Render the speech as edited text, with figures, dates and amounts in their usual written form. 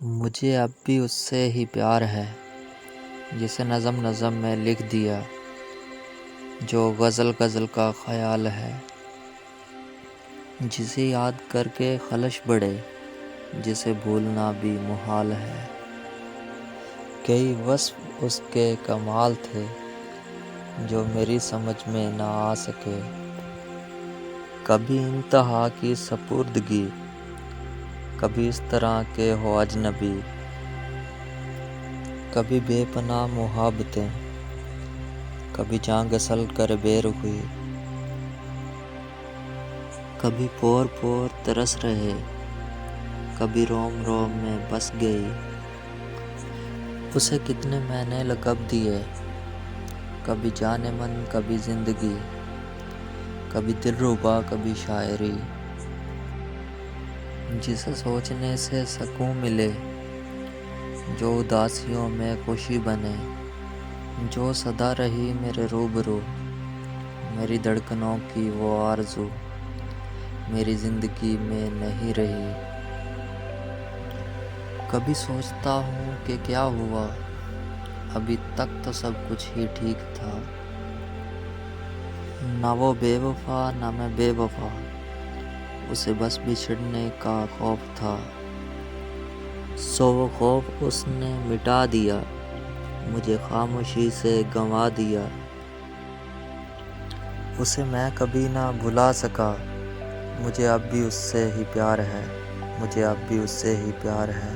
مجھے اب بھی اس سے ہی پیار ہے جسے نظم نظم میں لکھ دیا، جو غزل غزل کا خیال ہے، جسے یاد کر کے خلش بڑھے، جسے بھولنا بھی محال ہے۔ کئی وصف اس کے کمال تھے جو میری سمجھ میں نہ آ سکے، کبھی انتہا کی سپردگی، کبھی اس طرح کے ہو اجنبی، کبھی بے پناہ محبتیں، کبھی جاں گسل کر بے رخی، کبھی پور پور ترس رہے، کبھی روم روم میں بس گئی۔ اسے کتنے میں نے لقب دیے، کبھی جان من کبھی زندگی، کبھی دلربا کبھی شاعری، جسے سوچنے سے سکون ملے، جو اداسیوں میں خوشی بنے، جو سدا رہی میرے روبرو، میری دھڑکنوں کی وہ آرزو میری زندگی میں نہیں رہی۔ کبھی سوچتا ہوں کہ کیا ہوا، ابھی تک تو سب کچھ ہی ٹھیک تھا، نہ وہ بے وفا نہ میں بے وفا، اسے بس بچھڑنے کا خوف تھا، سو وہ خوف اس نے مٹا دیا، مجھے خاموشی سے گنوا دیا۔ اسے میں کبھی نہ بھلا سکا، مجھے اب بھی اس سے ہی پیار ہے، مجھے اب بھی اس سے ہی پیار ہے۔